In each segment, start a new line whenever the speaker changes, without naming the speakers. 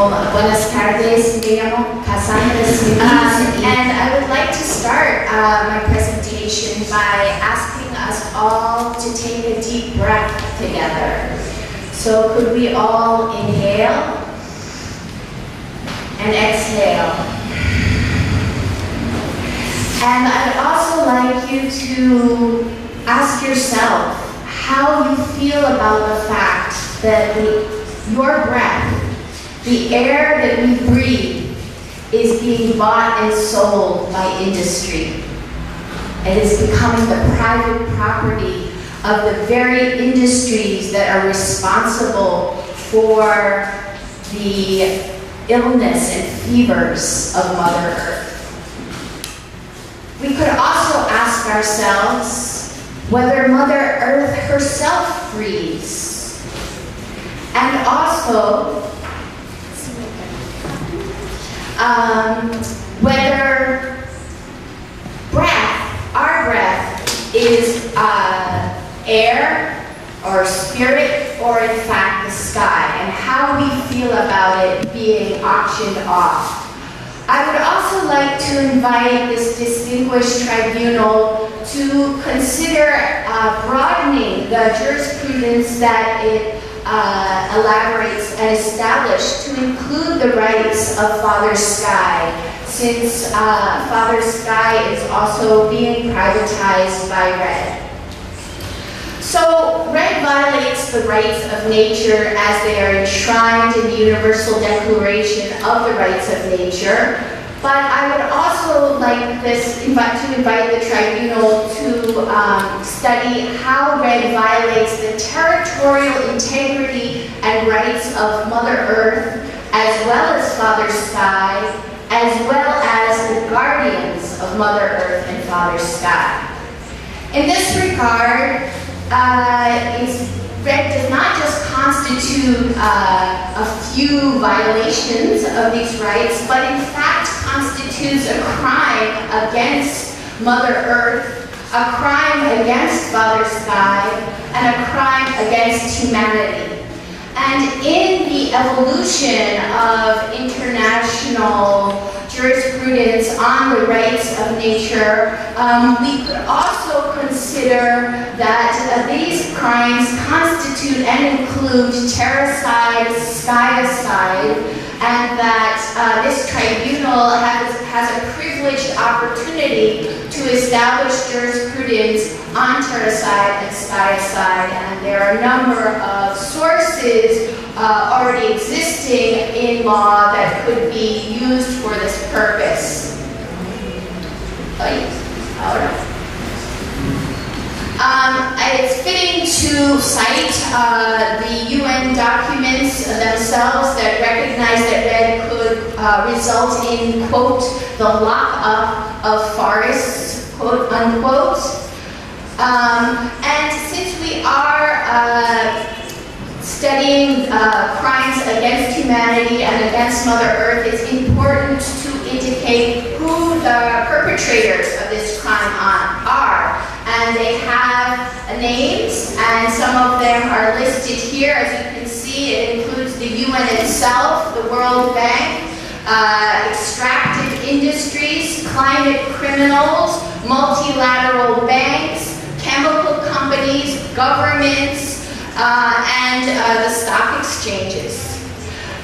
Buenas tardes, me llamo Cassandra Smithie. And I would like to start my presentation by asking us all to take a deep breath together. So could we all inhale and exhale? And I'd also like you to ask yourself how you feel about the fact that your breath, the air that we breathe, is being bought and sold by industry. It is becoming the private property of the very industries that are responsible for the illness and fevers of Mother Earth. We could also ask ourselves whether Mother Earth herself breathes. And also, whether our breath is air or spirit or in fact the sky, and how we feel about it being auctioned off. I would also like to invite this distinguished tribunal to consider broadening the jurisprudence that it elaborates and established to include the rights of Father Sky, since Father Sky is also being privatized by REDD. So REDD violates the rights of nature as they are enshrined in the Universal Declaration of the Rights of Nature. But I would also like to invite the tribunal to study how REDD violates the territorial integrity and rights of Mother Earth, as well as Father Sky, as well as the guardians of Mother Earth and Father Sky. In this regard, REDD does not just constitute a few violations of these rights, but in fact constitutes a crime against Mother Earth, a crime against Father Sky, and a crime against humanity. And in the evolution of international jurisprudence on the rights of nature, we could also consider that these crimes constitute and include terracide, skyicide, and that this tribunal has a privileged opportunity to establish jurisprudence on terracide and skyicide, and there are a number of sources already existing in law that could be used for this purpose. It's fitting to cite the UN documents themselves that recognize that REDD could result in, quote, the lockup of forests, quote, unquote. And since we are studying crimes against humanity and against Mother Earth, it's important to indicate who the perpetrators of this crime are. And they have names, and some of them are listed here. As you can see, it includes the UN itself, the World Bank, extractive industries, climate criminals, multilateral banks, chemical companies, governments, and the stock exchanges.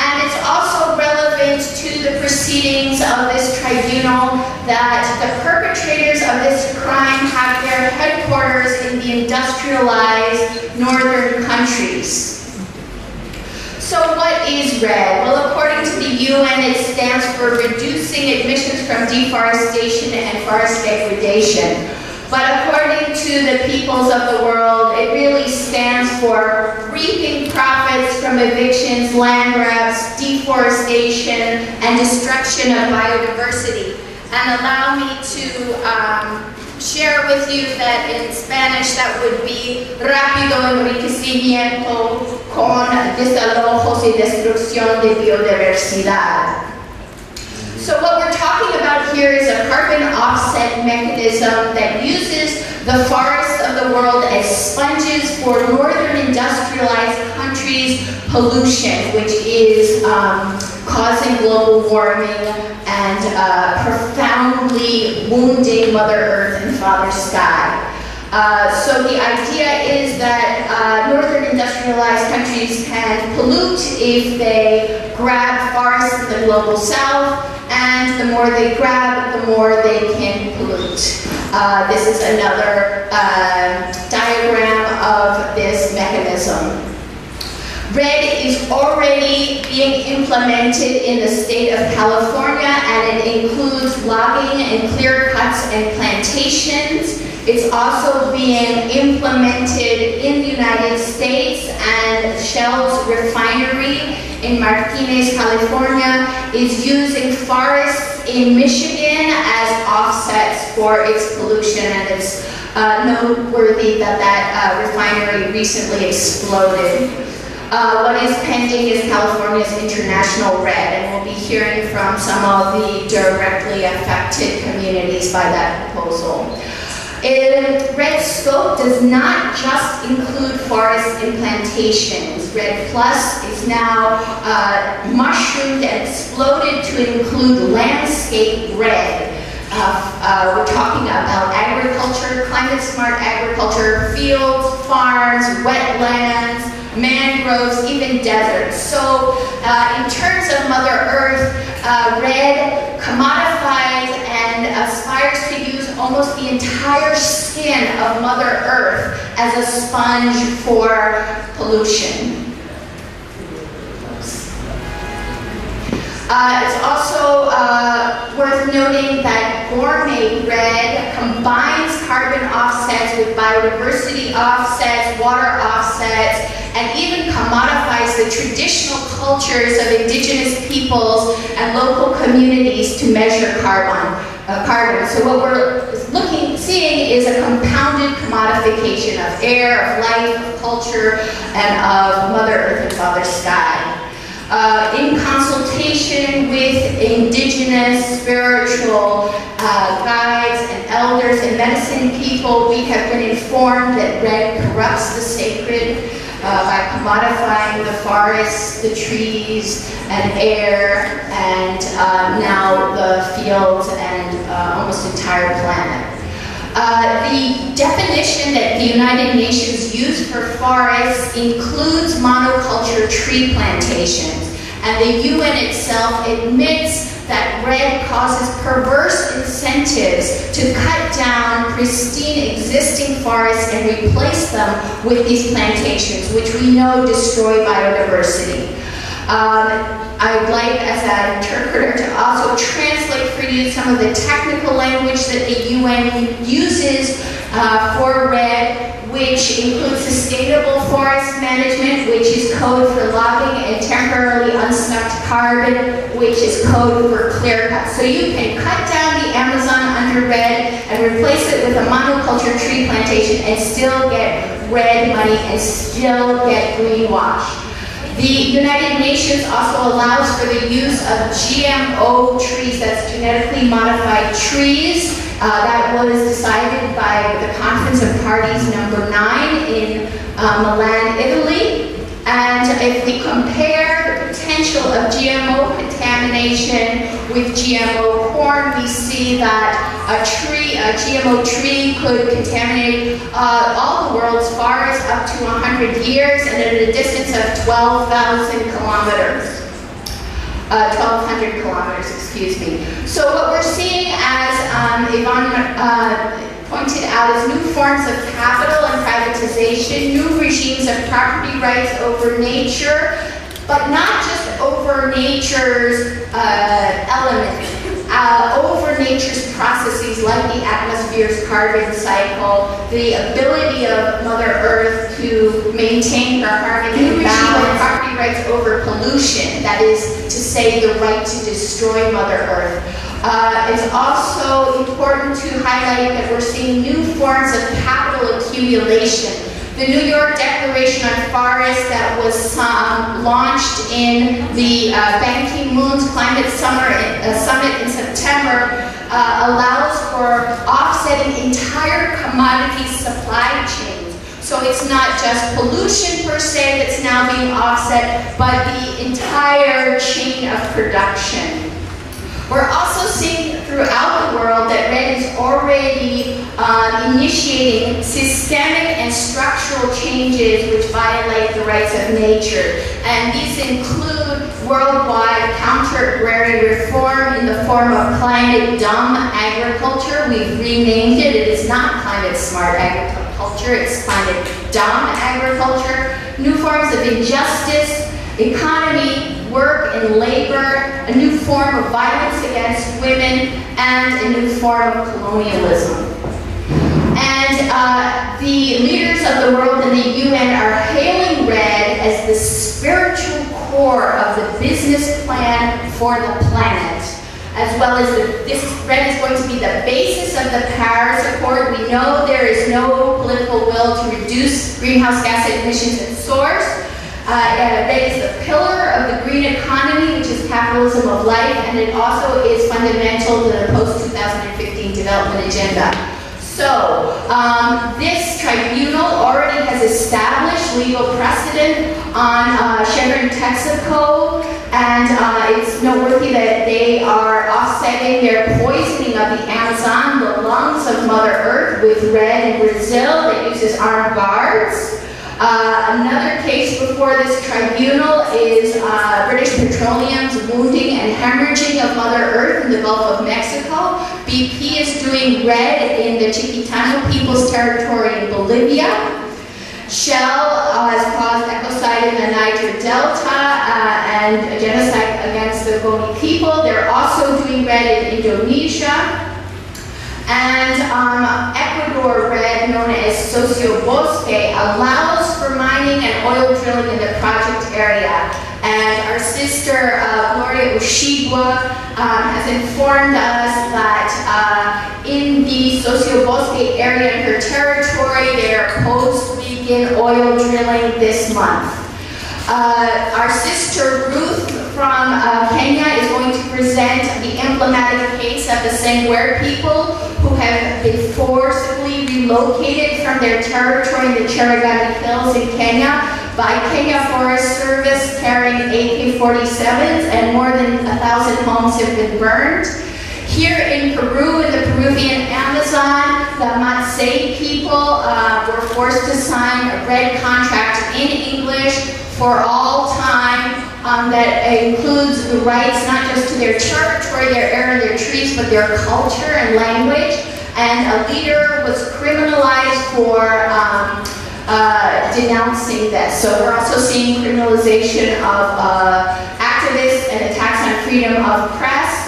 And it's also relevant to the proceedings of this tribunal that the perpetrators of this crime have their headquarters in the industrialized northern countries. So what is REDD? Well, according to the UN, it stands for Reducing Emissions from Deforestation and Forest Degradation. But according to the peoples of the world, it really stands for reaping profits from evictions, land grabs, deforestation, and destruction of biodiversity. And allow me to share with you that in Spanish that would be rápido enriquecimiento con desalojos y destrucción de biodiversidad. So what we're talking about here is a carbon offset mechanism that uses the forests of the world as sponges for northern industrialized countries' pollution, which is causing global warming and profoundly wounding Mother Earth and Father Sky. So the idea is that northern industrialized countries can pollute if they grab forests in the global south, and the more they grab, the more they can pollute. This is another diagram of this mechanism. REDD is already being implemented in the state of California, and it includes logging and clear cuts and plantations. It's also being implemented in the United States, and Shell's refinery in Martinez, California is using forests in Michigan as offsets for its pollution, and it's noteworthy that that refinery recently exploded. What is pending is California's international REDD, and we'll be hearing from some of the directly affected communities by that proposal. REDD scope does not just include forests and plantations. REDD Plus is now mushroomed and exploded to include landscape REDD. We're talking about agriculture, climate-smart agriculture, fields, farms, wetlands, mangroves, even deserts. So in terms of Mother Earth, REDD commodifies and aspires to use almost the entire skin of Mother Earth as a sponge for pollution. It's also worth noting that gourmet REDD combines carbon offsets with biodiversity offsets, water offsets, and even commodifies the traditional cultures of indigenous peoples and local communities to measure carbon. So what we're seeing is a compounded commodification of air, of life, of culture, and of Mother Earth and Father Sky. In consultation with indigenous spiritual guides and elders and medicine people, we have been informed that REDD corrupts the sacred by commodifying the forests, the trees, and air, and now the fields and almost entire planet. The definition that the United Nations used for forests includes monoculture tree plantations, and the UN itself admits that REDD causes perverse incentives to cut down pristine existing forests and replace them with these plantations, which we know destroy biodiversity. I'd like, as an interpreter, to also translate for you some of the technical language that the UN uses for REDD, which includes sustainable forest management, which is code for logging, and temporarily unstuck carbon, which is code for clear cut. So you can cut down the Amazon under REDD and replace it with a monoculture tree plantation and still get REDD money and still get greenwash. The United Nations also allows for the use of GMO trees, that's genetically modified trees. That was decided by the Conference of Parties number 9 in Milan, Italy. And if we compare the potential of GMO contamination with GMO corn, we see that a GMO tree could contaminate all the world's forests up to 100 years and at a distance of 12,000 kilometers. 1,200 kilometers, excuse me. So what we're seeing, as Yvonne pointed out, is new forms of capital and privatization, new regimes of property rights over nature, but not just over nature's elements, over nature's processes like the atmosphere's carbon cycle, the ability of Mother Earth to maintain her harmony and balance, property rights over pollution, that is to say the right to destroy Mother Earth. It's also important to highlight that we're seeing new forms of capital accumulation. The New York Declaration on Forests that was launched in the Ban Ki-moon's Climate Summit in September allows for offsetting entire commodity supply chains. So it's not just pollution per se that's now being offset, but the entire chain of production. We're also seeing throughout the world that REDD is already initiating systemic and structural changes which violate the rights of nature. And these include worldwide counter-agrarian reform in the form of climate-dumb agriculture. We've renamed it. It is not climate-smart agriculture. It's climate-dumb agriculture. New forms of injustice, economy, work and labor, a new form of violence against women, and a new form of colonialism. And the leaders of the world and the UN are hailing REDD as the spiritual core of the business plan for the planet, as well as this REDD is going to be the basis of the Paris Accord. We know there is no political will to reduce greenhouse gas emissions at source. REDD is the pillar of the green economy, which is capitalism of life, and it also is fundamental to the post-2015 development agenda. So, this tribunal already has established legal precedent on Chevron Texaco, and it's noteworthy that they are offsetting their poisoning of the Amazon, the lungs of Mother Earth, with REDD in Brazil that uses armed guards. Another case before this tribunal is British Petroleum's wounding and hemorrhaging of Mother Earth in the Gulf of Mexico. BP is doing REDD in the Chiquitano People's Territory in Bolivia. Shell has caused ecocide in the Niger Delta and genocide against the Goni people. They're also doing REDD in Indonesia. And Ecuador REDD, known as Sociobosque, allows for mining and oil drilling in the project area. And our sister Gloria Ushigwa has informed us that in the Sociobosque area in her territory, they are opposed to begin oil drilling this month. Our sister Ruth from Kenya is going to present the emblematic case of the Sengwer people who have been forcibly relocated from their territory in the Cherangani Hills in Kenya by Kenya Forest Service carrying AK-47s, and more than 1,000 homes have been burned. Here in Peru, in the Peruvian Amazon, the Matsei people were forced to sign a REDD contract in English for all time that includes the rights not just to their territory, their air and their trees, but their culture and language. And a leader was criminalized for denouncing this. So we're also seeing criminalization of activists and attacks on freedom of press.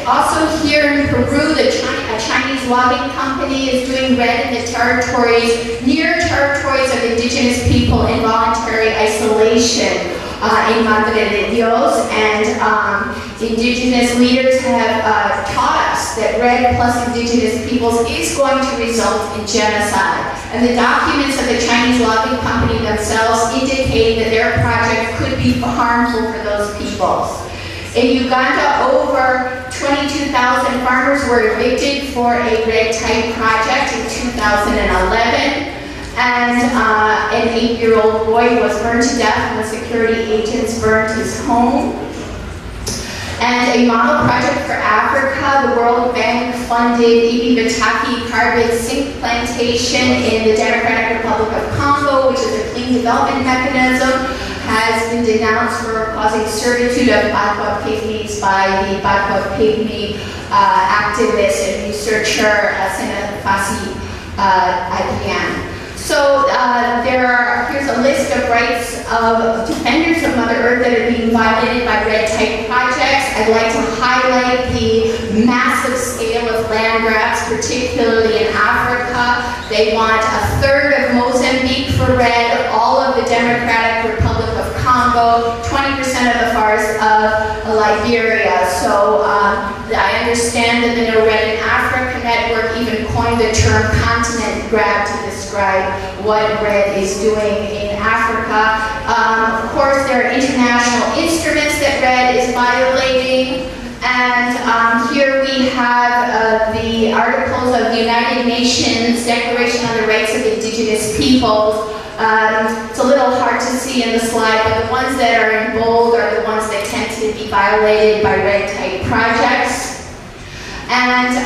Also here in Peru, a Chinese logging company is doing REDD in the territories, near territories of indigenous people in voluntary isolation in Madre de Dios, and indigenous leaders have taught us that REDD plus indigenous peoples is going to result in genocide. And the documents of the Chinese logging company themselves indicate that their project could be harmful for those peoples. In Uganda, over 22,000 farmers were evicted for a REDD-type project in 2011. And an 8-year-old boy was burned to death when security agents burned his home. And a model project for Africa, the World Bank funded Ibi Bataki carbon sink plantation in the Democratic Republic of Congo, which is a clean development mechanism, has been denounced for causing servitude of Bakwa pygmies by the Bakwa pygmy activist and researcher Sena Fasi Adian. So here's a list of rights of defenders of Mother Earth that are being violated by REDD-type projects. I'd like to highlight the massive scale of land grabs, particularly in Africa. They want 1/3 of Mozambique for REDD, all of the Democratic Republic of Congo, 20% of the forests of Liberia. So I understand that the No REDD in Africa network even coined the term continent grab to describe what REDD is doing in Africa. Of course, there are international instruments that REDD is violating. And here we have the Articles of the United Nations Declaration on the Rights of Indigenous Peoples. It's a little hard to see in the slide, but the ones that are in bold are the ones that tend to be violated by red-type projects. And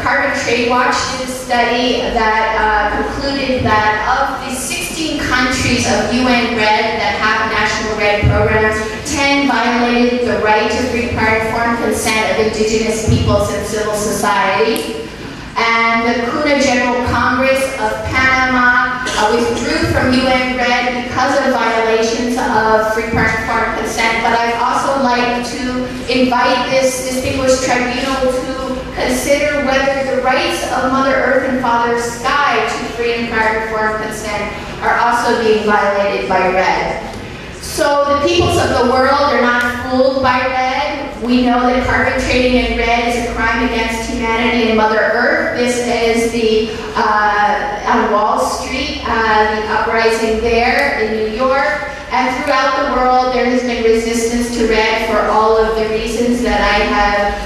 Carbon Trade Watch did a study that concluded that of the 16 countries of UN REDD that have national REDD programs, 10 violated the right to free, prior, informed consent of indigenous peoples and civil society. And the CUNA General Congress of Panama withdrew from UN REDD because of violations of free, prior, informed consent. But I'd also like to invite this distinguished tribunal to consider whether the rights of Mother Earth and Father Sky to free and prior informed consent are also being violated by REDD. So the peoples of the world are not fooled by REDD. We know that carbon trading in REDD is a crime against humanity and Mother Earth. This is the, on Wall Street, the uprising there in New York. And throughout the world, there has been resistance to REDD for all of the reasons that I have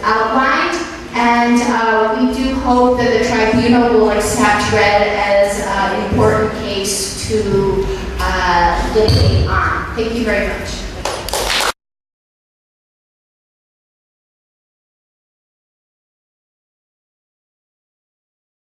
outlined. And we do hope that the tribunal will accept REDD as an important case to litigate on. Thank you very much.